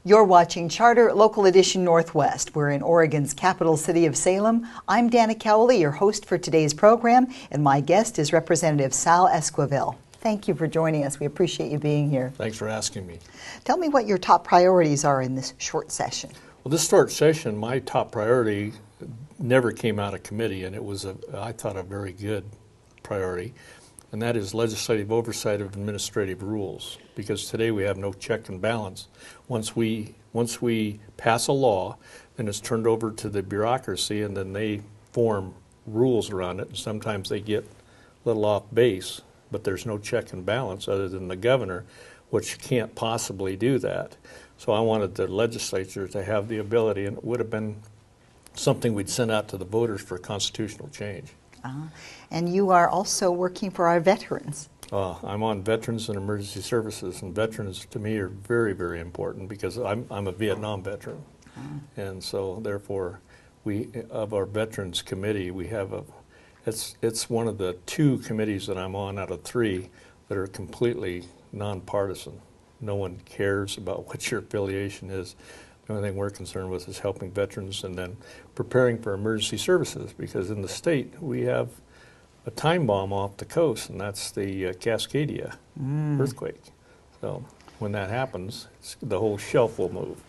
You're watching Charter Local Edition Northwest. We're in Oregon's capital city of Salem. I'm Dana Cowley, your host for today's program, and my guest is Representative Sal Esquivel. Thank you for joining us. We appreciate you being here. Thanks for asking me. Tell me what your top priorities are in this short session. Well, this short session, my top priority never came out of committee, and it was, I thought, a very good priority, and that is legislative oversight of administrative rules, because today we have no check and balance. Once we pass a law, then it's turned over to the bureaucracy, and then they form rules around it, and sometimes they get a little off base, but there's no check and balance other than the governor, which can't possibly do that. So I wanted the legislature to have the ability, and it would have been something we'd send out to the voters for constitutional change. And you are also working for our veterans. I'm on Veterans and Emergency Services, and veterans to me are very, very important because I'm a Vietnam veteran. And so therefore, of our Veterans Committee, we have it's one of the two committees that I'm on out of three that are completely nonpartisan. No one cares about what your affiliation is. The only thing we're concerned with is helping veterans and then preparing for emergency services, because in the state we have a time bomb off the coast, and that's the Cascadia earthquake. So when that happens, the whole shelf will move.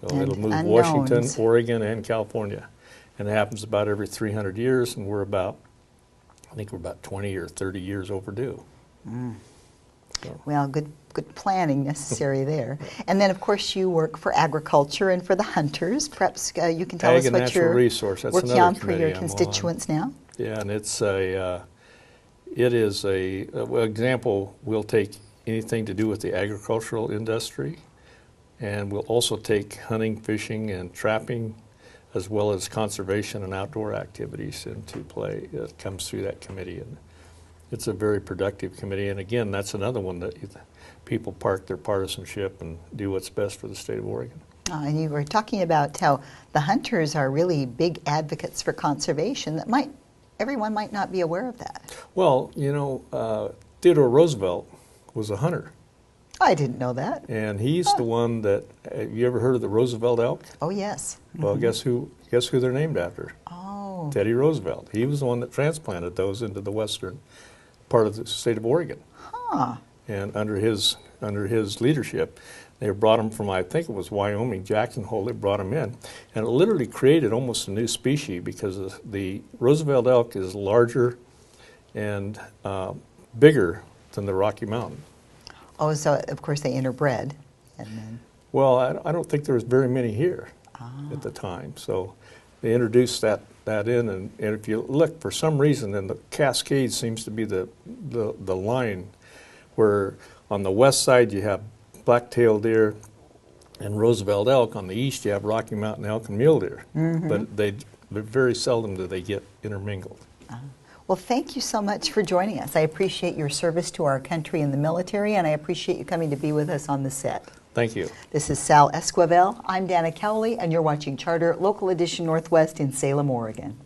So And it'll move unknowns. Washington, Oregon, and California. And it happens about every 300 years, and I think we're about 20 or 30 years overdue. So. Well, good planning necessary there. And then, of course, you work for agriculture and for the hunters. Perhaps you can tell us what you're working on for your constituents now. Yeah, and it is well, example, we'll take anything to do with the agricultural industry, and we'll also take hunting, fishing, and trapping, as well as conservation and outdoor activities into play. It comes through that committee, and it's a very productive committee. And again, that's another one that people park their partisanship and do what's best for the state of Oregon. And you were talking about how the hunters are really big advocates for conservation. Everyone might not be aware of that. Well, you know, Theodore Roosevelt was a hunter. I didn't know that. And he's the one that, have you ever heard of the Roosevelt elk? Oh, yes. Well, guess who they're named after? Oh. Teddy Roosevelt. He was the one that transplanted those into the western part of the state of Oregon. And under his leadership, they brought them from, I think it was Wyoming, Jackson Hole. They brought them in, and it literally created almost a new species, because the Roosevelt elk is larger and bigger than the Rocky Mountain. Oh, so of course they interbred, and then. Well, I don't think there was very many here at the time, so they introduced that in, and if you look, for some reason, then the Cascades seems to be the line where on the west side you have black-tailed deer and Roosevelt elk. On the east you have Rocky Mountain elk and mule deer. But very seldom do they get intermingled. Well, thank you so much for joining us. I appreciate your service to our country and the military, and I appreciate you coming to be with us on the set. Thank you. This is Sal Esquivel. I'm Dana Cowley, and you're watching Charter Local Edition Northwest in Salem, Oregon.